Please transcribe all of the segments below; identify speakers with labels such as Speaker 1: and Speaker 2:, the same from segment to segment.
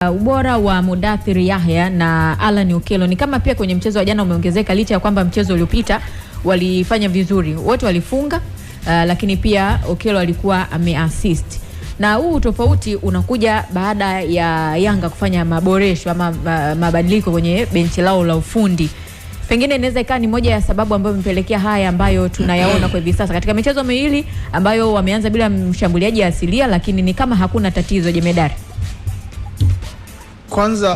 Speaker 1: Ubora wa Mudathir Yahya na Alan Okello ni kama pia kwenye mchezo wa jana umeongezeka, licha ya kwamba mchezo uliopita walifanya vizuri, wote walifunga, lakini pia Okello alikuwa ameassist. Na huu tofauti unakuja baada ya Yanga kufanya maboresho ama mabadiliko kwenye benchi lao la ufundi. Pengine inaweza ikawa ni moja ya sababu ambayo imepelekea haya ambayo tunayaona kwa hivi sasa katika michezo miwili ambayo wameanza bila mshambuliaji asilia, lakini ni kama hakuna tatizo. Jemedari,
Speaker 2: kwanza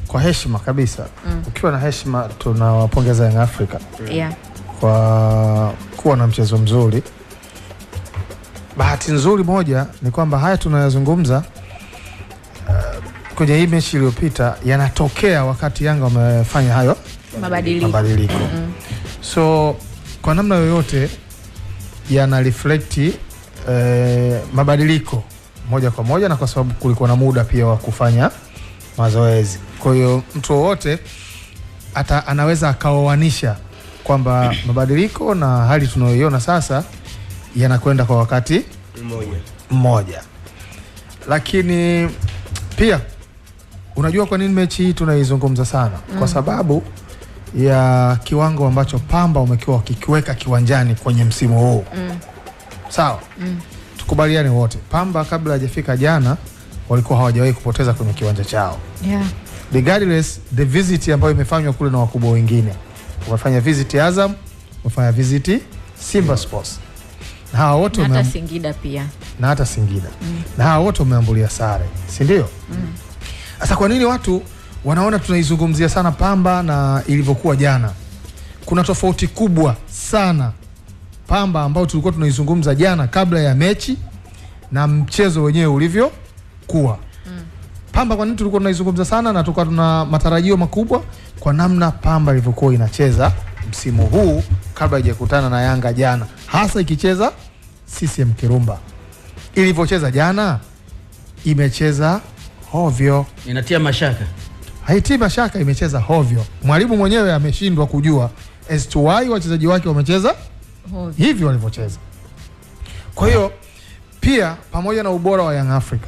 Speaker 2: kwa heshima kabisa, ukiwa na heshima tunawapongeza Young Africa kwa kuwa na mchezo mzuri. Bahati nzuri moja ni kwamba haya tunayozungumza kwenye hii mechi iliyopita yanatokea wakati Yanga wamefanya hayo mabadiliko. So kwa namna yoyote yana reflect mabadiliko moja kwa moja, na kwa sababu kulikuwa na muda pia wa kufanya mazoezi. Kwa hiyo mtu wowote anaweza akaoanisha kwamba mabadiliko na hali tunayoiona sasa yanakwenda kwa wakati mmoja. Lakini pia unajua kwa nini mechi hii tunaizungumza sana? Kwa sababu ya kiwango ambacho Pamba umekuwa kikiweka kiwanjani kwenye msimu huu. Sawa? Tukubaliane wote, Pamba kabla hajafika jana walikuwa hawajawahi kupoteza kwenye kiwanja chao. Regardless the visit ambayo imefanywa kule na wakubwa wengine. Wamefanya visit Azam, wamefanya visit Simba Sports. Na hawa wote
Speaker 1: hata Singida pia.
Speaker 2: Na hata Singida. Na hawa wote wameambulia sare, si ndio? Sasa kwa nini watu wanaona tunaizungumzia sana Pamba na ilivyokuwa jana? Kuna tofauti kubwa sana Pamba ambao tulikuwa tunaizungumza jana kabla ya mechi na mchezo wenyewe ulivyokuwa. Pamba kwa nini tulikuwa tunaizungumza sana na tulikuwa tuna matarajio makubwa kwa namna Pamba ilivyokuwa inacheza msimu huu kabla haijakutana na Yanga jana, hasa ikicheza CCM Kirumba. Ilivyocheza jana imecheza hovyo.
Speaker 3: Inatia mashaka.
Speaker 2: Haitii mashaka, imecheza hovyo. Mwalimu mwenyewe ameshindwa kujua as to why wachezaji wake wamecheza hivi walivyocheza. Kwa hiyo pia pamoja na ubora wa Young Africa,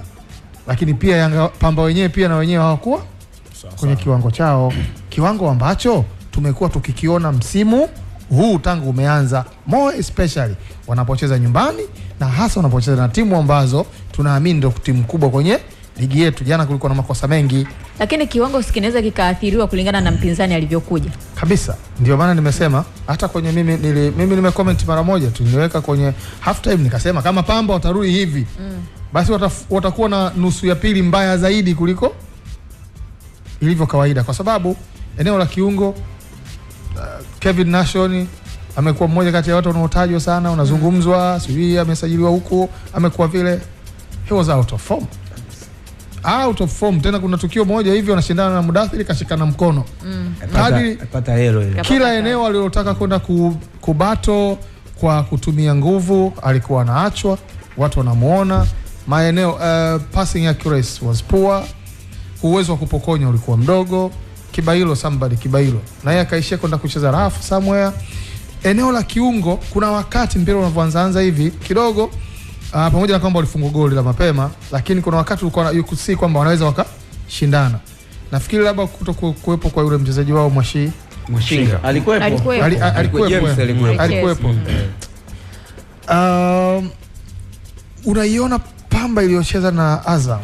Speaker 2: lakini pia Pamba wenyewe pia na wenyewe hawakuwa kwenye kiwango chao, kiwango ambacho tumekuwa tukikiona msimu huu tangu umeanza, more especially wanapocheza nyumbani na hasa wanapocheza na timu ambazo tunaamini ndio timu kubwa kwenye ligi yetu. Jana kulikuwa na makosa mengi,
Speaker 1: lakini kiwango kinaweza kikaathiriwa kulingana na mpinzani alivyokuja kabisa.
Speaker 2: Ndio maana nimesema hata kwenye mimi nimecomment mara moja tu, niliweka kwenye half time nikasema kama Pamba watarudi hivi basi watakuwa na nusu ya pili mbaya zaidi kuliko ilivyo kawaida, kwa sababu eneo la kiungo Kevin Nation amekuwa mmoja kati ya watu wanaotajwa sana, unazungumzwa, sijui amesajiliwa huko, amekuwa vile he was out of form. Tena kuna tukio moja hivi wanashindana na Mudathir kashikana mkono.
Speaker 3: Apata hero ile.
Speaker 2: Kila eneo alilotaka kwenda kubato kwa kutumia nguvu alikuwa anaachwa, watu wanamuona. Maeneo passing accuracy was poor. Uwezo wa kupokonya ulikuwa mdogo. Kibailo na yeye akaishia kwenda kucheza rafu somewhere. Eneo la kiungo kuna wakati mpira unavyoanza hivi kidogo, pamoja na kwamba walifungwa goli la mapema, lakini kuna wakati ulikuwa you could see kwamba wanaweza wakashindana. Nafikiri labda kutokuwepo kwa yule mchezaji wao
Speaker 3: Mwashinga
Speaker 2: alikuwepo. Unaiona Pamba iliyocheza na Azam,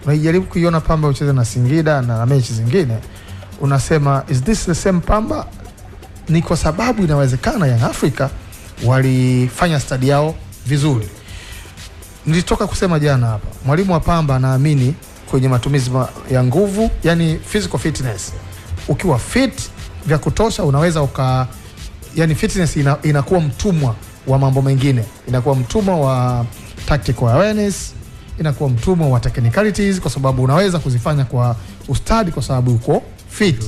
Speaker 2: unajaribu kuiona Pamba iliyocheza na Singida na mechi zingine, unasema is this the same Pamba? Ni kwa sababu inawezekana Young Africa walifanya study yao vizuri. Nilitoka kusema jana hapa, mwalimu wa Pamba anaamini kwenye matumizi ya nguvu, yani physical fitness. Ukiwa fit vya kutosha unaweza yani fitness inakuwa mtumwa wa mambo mengine, inakuwa mtumwa wa tactical awareness, inakuwa mtumwa wa technicalities, kwa sababu unaweza kuzifanya kwa ustadi kwa sababu uko fit.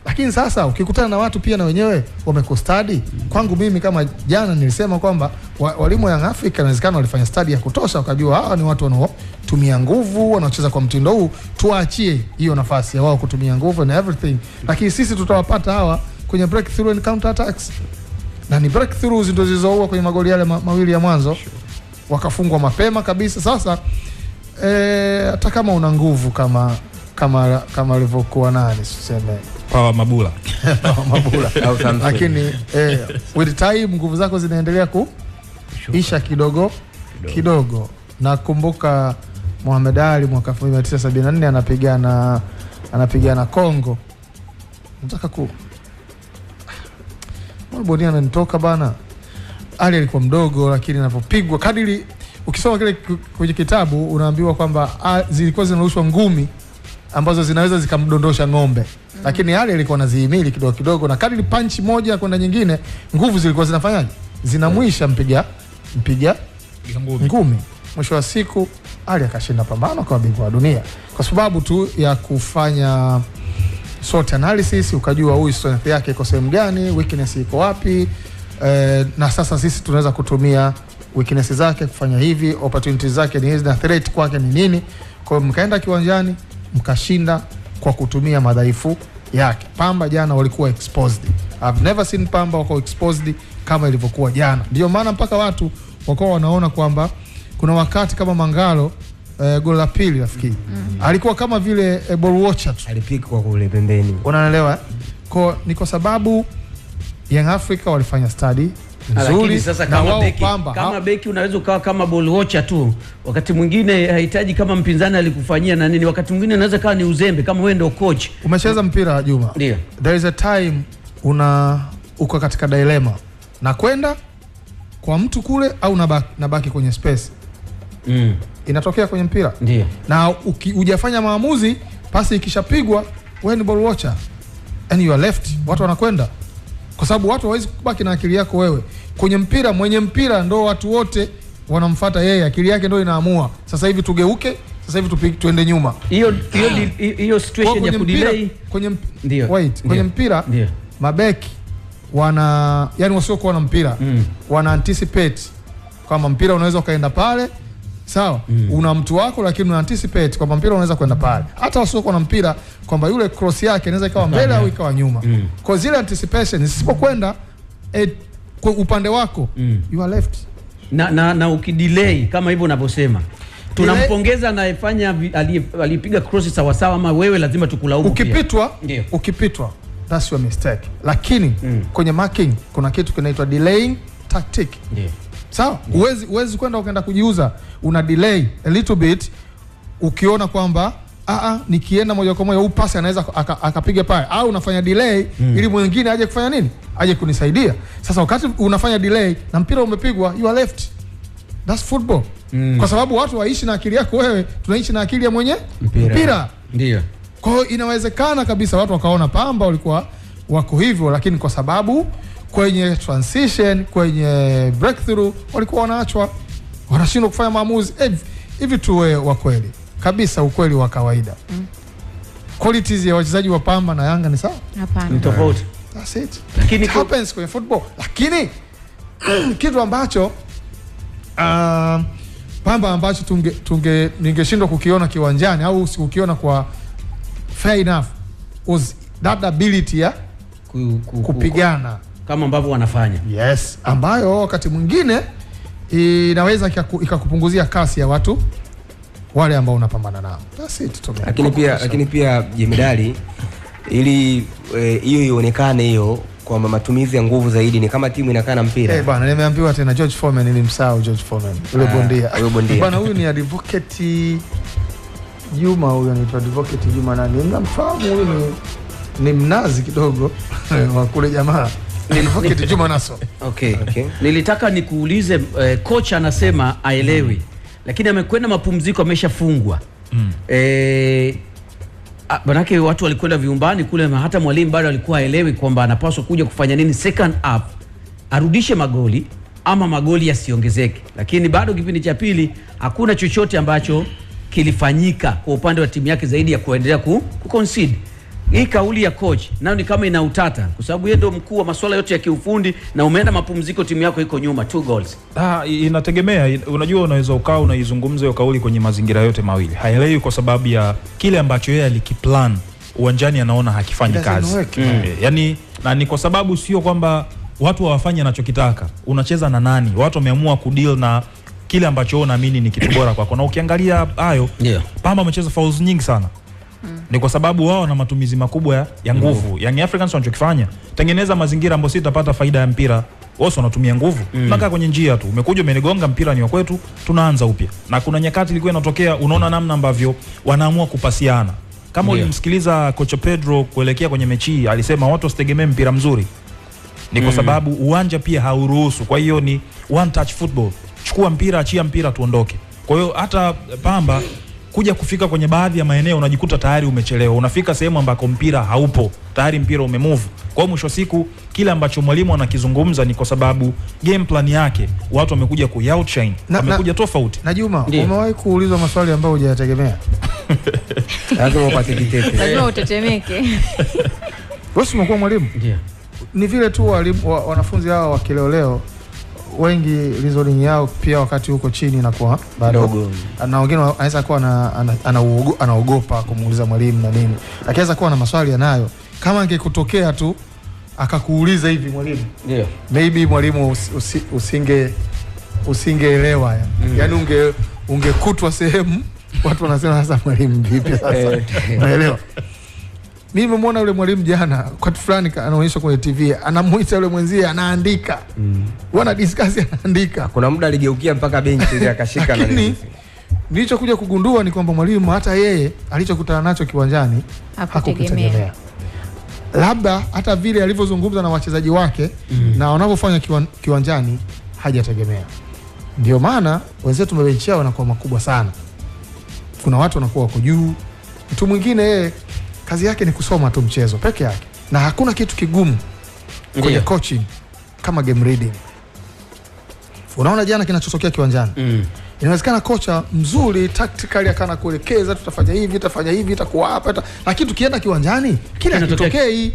Speaker 2: Lakini sasa ukikutana na watu pia na wenyewe wamekustadi, kwangu mimi kama jana nilisema kwamba walimu wa Young Africa inawezekana walifanya study ya kutosha, wakajua hawa ni watu wanaotumia nguvu, wanaocheza kwa mtindo huu, tuwaachie hiyo nafasi ya wao kutumia nguvu and everything, lakini sisi tutawapata hawa kwenye breakthrough and counter attacks. Na ni breakthroughs ndio zilizoua kwenye magoli yale mawili ya mwanzo. Wakafungwa mapema kabisa. Sasa hata kama una nguvu kama alivyokuwa nani tuseme
Speaker 4: Power Mabula
Speaker 2: Mabula lakini with time nguvu zako zinaendelea kuisha kidogo. Nakumbuka Muhammad Ali mwaka 1974 anapigana Kongo. Nataka Bondia ananitoka bana. Ali alikuwa mdogo lakini anapopigwa kadiri ukisoma kile kwenye kitabu unaambiwa kwamba zilikuwa zinarushwa ngumi ambazo zinaweza zikamdondosha ng'ombe. Lakini Ali alikuwa anazihimili kidogo na kadiri punch moja kwenda nyingine nguvu zilikuwa zinafanyaje? Zinamwisha mpiga ngumi. Mwisho wa siku Ali akashinda pambano kwa bingwa wa dunia kwa sababu tu ya kufanya SWOT analysis, ukajua huyu strength yake iko sehemu gani, weakness iko wapi, na sasa sisi tunaweza kutumia weakness zake kufanya hivi, opportunities zake ni hizi na threat kwake ni nini. Kwa hiyo mkaenda kiwanjani mkashinda kwa kutumia madhaifu yake. Pamba jana walikuwa exposed. I've never seen Pamba wako exposed kama ilivyokuwa jana. Ndio maana mpaka watu wako wanaona kwamba kuna wakati kama Mangalo goli la pili nafikiri alikuwa kama vile ball watcher tu,
Speaker 3: alipika kwa kule pembeni,
Speaker 2: unaelewa. Ni kwa sababu Young Africa walifanya study nzuri.
Speaker 3: Sasa kama beki unaweza ukawa kama ball watcher tu, wakati mwingine hahitaji kama mpinzani alikufanyia na nini, wakati mwingine unaweza kawa ni uzembe kama wewe ndio coach.
Speaker 2: Umecheza mpira Juma,
Speaker 3: ndio
Speaker 2: there is a time uko katika dilemma na kwenda kwa mtu kule au nabaki kwenye space. Inatokea kwenye mpira.
Speaker 3: Ndio.
Speaker 2: Na hujafanya maamuzi, pasi ikishapigwa wewe ni ball watcher and you are left. Watu wanakwenda kwa sababu watu hawezi kubaki na akili yako wewe. Kwenye mpira mwenye mpira ndo watu wote wanamfuata yeye, akili yake ndo inaamua. Sasa hivi tugeuke, sasa hivi tuende nyuma.
Speaker 3: Hiyo situation ya kudelay
Speaker 2: kwenye mpira mabeki yani wasiokuwa na mpira wana anticipate kama mpira unaweza kaenda pale. Sawa, una mtu wako lakini una anticipate kwamba mpira unaweza kwenda pale. Hata wasiokuwa na mpira kwamba yule cross yake inaweza ikawa mbele au ikawa nyuma. Kwa zile anticipation zisipokwenda kwa upande wako you are left.
Speaker 3: Na ukidelay kama hivyo unavyosema, tunampongeza anayefanya alipiga cross sawa sawa, ama wewe lazima tukulaumu.
Speaker 2: Ukipitwa that's your mistake. Lakini kwenye marking kuna kitu kinaitwa delaying tactic. Sawa, uwezi kwenda ukaenda kujiuza, una delay a little bit ukiona kwamba nikienda moja kwa moja huu pasi anaweza akapiga pale, au unafanya delay ili mwingine aje kufanya nini, aje kunisaidia. Sasa wakati unafanya delay na mpira umepigwa, you are left. That's football. Kwa sababu watu waishi na akili yako wewe, tunaishi na akili ya mwenye mpira.
Speaker 3: Ndio.
Speaker 2: Kwa hiyo inawezekana kabisa watu wakaona Pamba walikuwa wako hivyo, lakini kwa sababu kwenye transition, kwenye breakthrough walikuwa wanaachwa, wanashindwa kufanya maamuzi. Hivi tuwe wa kweli kabisa, ukweli wa kawaida. Qualities ya wachezaji wa Pamba na Yanga ni sawa?
Speaker 1: Hapana.
Speaker 3: Ni tofauti.
Speaker 2: That's it. Lakini happens kwenye football. Lakini kitu ambacho Pamba ambacho ningeshindwa kukiona kiwanjani au sikukiona kwa fair enough was that ability ya kupigana
Speaker 3: kama ambavyo wanafanya.
Speaker 2: Yes, ambayo wakati mwingine inaweza ikakupunguzia kasi ya watu wale ambao unapambana nao. That's it.
Speaker 5: Lakini pia Jemedali, ili hiyo ionekane hiyo kwa matumizi ya nguvu zaidi ni kama timu inakaa na mpira.
Speaker 2: Bwana, nimeambiwa tena George Foreman, nilimsahau George Foreman. Yule bondia. Bwana, huyu ni advocate Juma, huyu anaitwa advocate Juma nani? Mnamfahamu huyu? Ni mnazi kidogo wa kule jamaa. Advocate Juma Naso.
Speaker 3: Okay. Nilitaka nikuulize, kocha anasema aelewi, lakini amekwenda mapumziko, ameshafungwa. Manake watu walikwenda viumbani kule, hata mwalimu bado alikuwa aelewi kwamba anapaswa kuja kufanya nini second half, arudishe magoli ama magoli yasiongezeke. Lakini bado kipindi cha pili hakuna chochote ambacho kilifanyika kwa upande wa timu yake zaidi ya kuendelea kuconcede. Hii kauli ya coach nao ni kama ina utata, kwa sababu yeye ndio mkuu wa masuala yote ya kiufundi, na umeenda mapumziko timu yako iko nyuma 2 goals.
Speaker 4: Inategemea, unajua unaweza ukawa unaizungumza hiyo kauli kwenye mazingira yote mawili. Haelewi kwa sababu ya kile ambacho yeye alikiplan uwanjani anaona hakifanyi kazi. Yaani na ni kwa sababu sio kwamba watu hawafanye anachokitaka. Unacheza na nani? Watu wameamua kudeal na kile ambacho unaamini ni kitu bora kwako. Na ukiangalia hayo, Pamba wamecheza fouls nyingi sana. Ni kwa sababu wao na matumizi makubwa ya nguvu. Young Africans wanachokifanya, tengeneza mazingira ambayo sitapata faida ya mpira. Wao wanatumia nguvu. Tunakaa kwenye njia tu. Umekuja umenigonga, mpira ni wa kwetu, tunaanza upya. Na kuna nyakati ilikuwa inatokea, unaona namna ambavyo wanaamua kupasiana. Kama ulimsikiliza kocha Pedro kuelekea kwenye mechi, alisema watu wasitegemee mpira mzuri. Ni kwa sababu uwanja pia hauruhusu. Kwa hiyo ni one touch football. Chukua mpira, achia mpira, tuondoke. Kwa hiyo hata Pamba kuja kufika kwenye baadhi ya maeneo unajikuta tayari umechelewa. Unafika sehemu ambako mpira haupo, tayari mpira umemove. Kwa hiyo mwisho siku kile ambacho mwalimu anakizungumza ni kwa sababu game plan yake watu wamekuja ku outshine, wamekuja tofauti.
Speaker 2: Na Juma, umewahi kuulizwa maswali ambayo hujayategemea?
Speaker 5: Lazima upate kitete.
Speaker 1: Lazima utetemeke.
Speaker 2: Wewe umekuwa mwalimu?
Speaker 3: Ndio.
Speaker 2: Ni vile tu wanafunzi hao wa kileo wengi reasoning yao pia wakati huko chini na kwa bado na wengine anaweza kuwa anaogopa kumuuliza mwalimu na nini, akiweza kuwa na maswali yanayo. Kama angekutokea tu akakuuliza hivi mwalimu, maybe mwalimu usingeelewa yani ungekutwa sehemu watu wanasema sasa mwalimu vipi sasa. Unaelewa? Mimi nimemwona yule mwalimu jana kwa fulani anaonyesha kwenye TV, anamuita yule mwenzie anaandika. Wana discuss anaandika.
Speaker 5: Kuna muda aligeukia mpaka benchi ile akashika na nini. Nilichokuja
Speaker 2: kugundua ni kwamba mwalimu hata yeye alichokutana nacho kiwanjani hakutegemea. Labda hata vile alivyozungumza na wachezaji wake na wanavyofanya kiwanjani hajategemea. Ndio maana wenzetu tumebenchi yao wanakuwa makubwa sana. Kuna watu wanakuwa wako juu. Mtu mwingine yeye kazi yake ni kusoma tu mchezo peke yake. Na hakuna kitu kigumu kwenye coaching kama game reading. Unaona jana kinachotokea kiwanjani. Inawezekana kocha mzuri tactically akana kuelekeza tutafanya hivi, itakuwa hapa, lakini tukienda kiwanjani kile kinatokea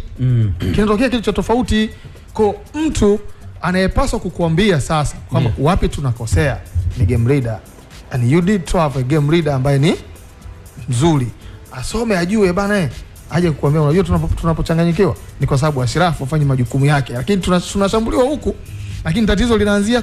Speaker 2: kinatokea kitu cha tofauti. Kwa mtu anayepaswa kukuambia sasa kwamba wapi tunakosea ni game leader, and you need to have a game leader ambaye ni mzuri, asome ajue bana, aje kukuambia unajua tunapochanganyikiwa ni kwa sababu Ashraf afanye majukumu yake, lakini tunashambuliwa huku, lakini tatizo linaanzia